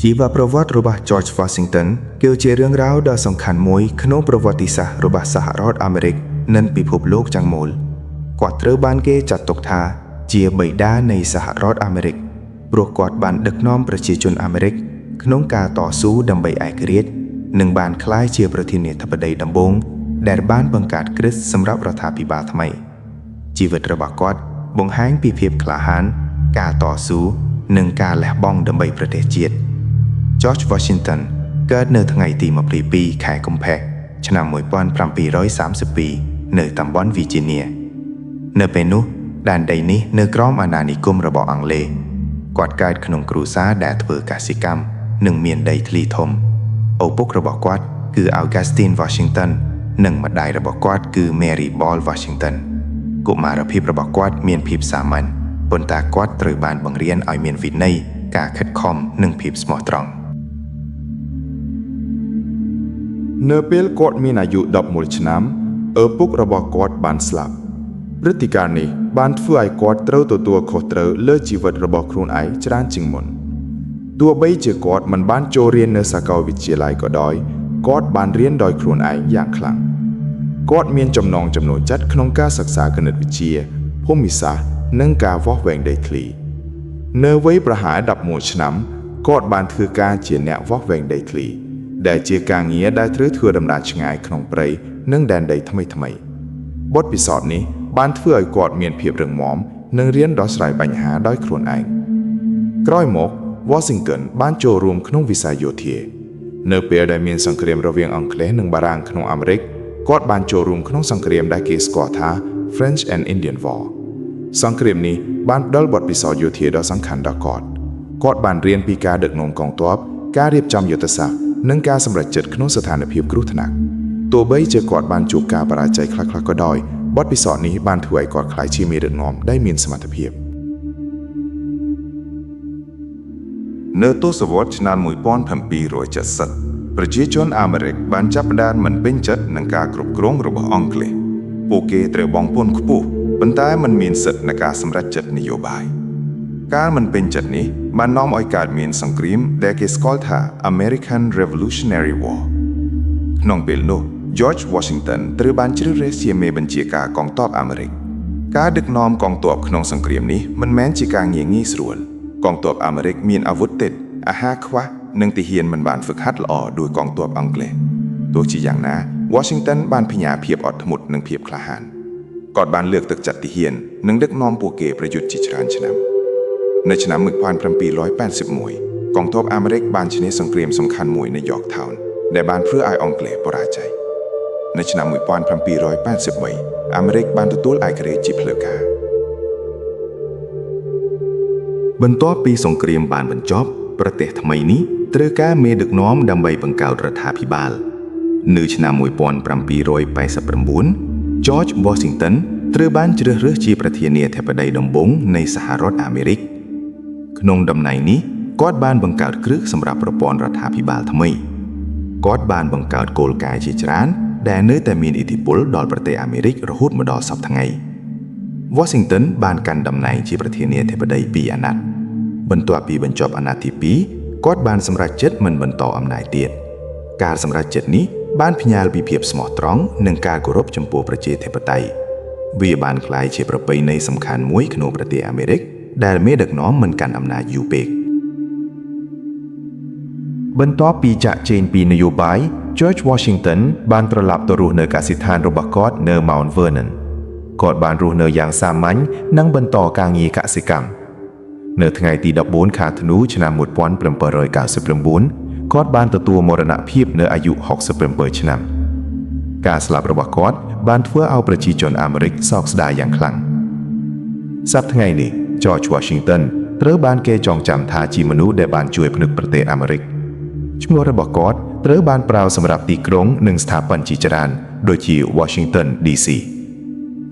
ជីវប្រវត្តិរបស់ George Washington គឺជារឿងរ៉ាវដ៏សំខាន់មួយក្នុងប្រវត្តិសាស្ត្ររបស់សហរដ្ឋអាមេរិកនិងពិភពលោកទាំងមូលគាត់ត្រូវបានគេចាត់ទុកថាជាបិតានៃសហរដ្ឋអាមេរិកព្រោះគាត់បានដឹកនាំប្រជាជនអាមេរិកក្នុងការតស៊ូដើម្បីឯករាជ្យនិងបានក្លាយជាប្រធានាធិបតីដំបូងដែលបានបង្កើតគ្រឹះសម្រាប់រដ្ឋាភិបាលថ្មីជីវិតរបស់គាត់បង្ហាញពីភាពក្លាហានការតស៊ូនិងការលះបង់ដើម្បីប្រទេសជាតិ George Washington កើតនៅថ្ងៃទី22ខែកុម្ភៈឆ្នាំ1732នៅតំបន់ Virginia នៅពេលនោះដែនដីនេះនៅក្រោមអាណានិគមរបស់អង់គ្លេសគាត់កើតក្នុងគ្រួសារដែលធ្វើកសិកម្មនិងមានដីធ្លីធំឪពុករបស់គាត់គឺ Augustine Washington និងម្ដាយរបស់គាត់គឺ Mary Ball Washington កុមារភាពរបស់គាត់មានភាពសាមញ្ញប៉ុន្តែគាត់ត្រូវបានបង្រៀនឲ្យមានវិន័យការខិតខំនិងភាពស្មោះត្រង់នៅពេលគាត់មានអាយុ11ឆ្នាំឪពុករបស់គាត់បានស្លាប់ព្រឹត្តិការណ៍នេះបានធ្វើឲ្យគាត់ត្រូវទទួលខុសត្រូវលើជីវិតរបស់ខ្លួនឯងច្រើនជាងមុនទោះបីជាគាត់មិនបានចូលរៀននៅសាកលវិទ្យាល័យក៏ដោយគាត់បានរៀនដោយខ្លួនឯងយ៉ាងខ្លាំងគាត់មានចំណង់ចំណូលចិត្តក្នុងការសិក្សាគណិតវិទ្យាភូមិសាស្ត្រនិងការវាស់វែងដីធ្លីនៅវ័យប្រហែល11ឆ្នាំគាត់បានធ្វើការជាអ្នកវាស់វែងដីធ្លីដែលជាការងារដែលត្រូវធ្វើដំណើរឆ្ងាយក្នុងព្រៃនិងដែនដីថ្មីៗបទពិសោធន៍នេះបានធ្វើឲ្យគាត់មានភាពរឹងមាំនិងរៀនដោះស្រាយបញ្ហាដោយខ្លួនឯងក្រោយមក Washington បានចូលរួមក្នុងវិស័យយោធានៅពេលដែលមានសង្គ្រាមរវាងអង់គ្លេសនិងបារាំងក្នុងអាមេរិកគាត់បានចូលរួមក្នុងសង្គ្រាមដែលគេស្គាល់ថា French and Indian War សង្គ្រាមនេះបានផ្ដល់បទពិសោធន៍យោធាដ៏សំខាន់ដល់គាត់បានរៀនពីការដឹកនាំកងទ័ពការរៀបចំយុទ្ធសាស្ត្រនិងការសម្រេចចិត្តក្នុងស្ថានភាពគ្រោះថ្នាក់ទោះបីជាគាត់បានជួបការបរាជ័យខ្លះៗក៏ដោយបទពិសោធន៍នេះបានធ្វើឲ្យគាត់ក្លាយជាមេដឹកនាំដែលមានសមត្ថភាពនៅទសវត្សរ៍ឆ្នាំ1770ប្រជាជនអាមេរិកបានចាប់ផ្ដើមមិនពេញចិត្តនឹងការគ្រប់គ្រងរបស់អង់គ្លេសពួកគេត្រូវបង់ពន្ធខ្ពស់ប៉ុន្តែមិនមានសិទ្ធិในការសម្រេចចិត្តនយោបាយការមិនពេញចិត្តនេះបាននាំឲ្យកើតមានសង្គ្រាមដែលគេស្គាល់ថា American Revolutionary War ក្នុងពេលនោះ George Washington ត្រូវបានជ្រើសរើសជាមេបញ្ជាការកងទ័ពអាមេរិកការដឹកនាំកងទ័ពក្នុងសង្គ្រាមនេះមិនមែនជាការងាយស្រួលកងទ័ពអាមេរិកមានអាវុធតិចអាហារខ្វះនិងទាហានមិនបានហ្វឹកហាត់ល្អដោយកងទ័ពអង់គ្លេសទោះជាយ៉ាងណា Washington បានផ្ញើភាពអត់ធ្មត់និងភាពក្លាហានគាត់បានលើកទឹកចិត្តទាហាននិងដឹកនាំពួកគេប្រយុទ្ធជាច្រើនឆ្នាំនៅឆ្នាំ1781កងទ័ពអាមេរិកបានឈ្នះសង្គ្រាមសំខាន់មួយនៅ Yorktown ដែលបានធ្វើឲ្យអង់គ្លេសបរាជ័យនៅឆ្នាំ1783អាមេរិកបានទទួលឯករាជ្យជាផ្លូវការបន្ទាប់ពីសង្គ្រាមបានបញ្ចប់ប្រទេសថ្មីនេះត្រូវការមេដឹកនាំដើម្បីបង្កើតរដ្ឋាភិបាលនៅឆ្នាំ1789 George Washington ត្រូវបានជ្រើសរើសជាប្រធានាធិបតីដំបូងនៃសហរដ្ឋអាមេរិកក្នុងតំណែងនេះគាត់បានបង្កើតគ្រឹះសម្រាប់ប្រព័ន្ធរដ្ឋាភិបាលថ្មីគាត់បានបង្កើតគោលការណ៍ជាច្រើនដែលនៅតែមានឥទ្ធិពលដល់ប្រទេសអាមេរិករហូតមកដល់សព្វថ្ងៃ Washington បានកាន់តំណែងជាប្រធានាធិបតី2អាណត្តិបន្ទាប់ពីបញ្ចប់អាណត្តិទី2គាត់បានសម្រេចចិត្តមិនបន្តអំណាចទៀតការសម្រេចចិត្តនេះបានផ្ញើពីភាពស្មោះត្រង់និងការគោរពចំពោះប្រជាធិបតេយ្យវាបានក្លាយជាប្រពៃណីសំខាន់មួយក្នុងប្រទេសអាមេរិកដែលមេដឹកនាំមិនកាន់អំណាចយូរពេកបន្ទាប់ពីចាក់ចែងពីនយោបាយ George Washington បានត្រឡប់ទៅរស់នៅកសិដ្ឋានរបស់គាត់នៅ Mount Vernon គាត់បានរស់នៅយ៉ាងសាមញ្ញនិងបន្តការងារកសិកម្មនៅថ្ងៃទី14ខែធ្នូឆ្នាំ1799គាត់បានទទួលមរណភាពនៅអាយុ67ឆ្នាំការស្លាប់របស់គាត់បានធ្វើឲ្យប្រជាជនអាមេរិកសោកស្ដាយយ៉ាងខ្លាំងសប្តាហ៍ថ្ងៃនេះ George Washington ត្រូវបានគេចងចាំថាជាមនុស្សដែលបានជួយផ្នឹកប្រទេសអាមេរិកឈ្មោះរបស់គាត់ត្រូវបានប្រើសម្រាប់ទីក្រុងនិងស្ថាប័នជាច្រើនដូចជា Washington DC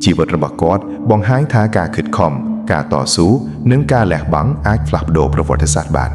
ជីវិតរបស់គាត់បង្ហាញថាការខិតខំការតស៊ូនិងការលះបង់អាចផ្លាស់ប្ដូរប្រវត្តិសាស្ត្របាន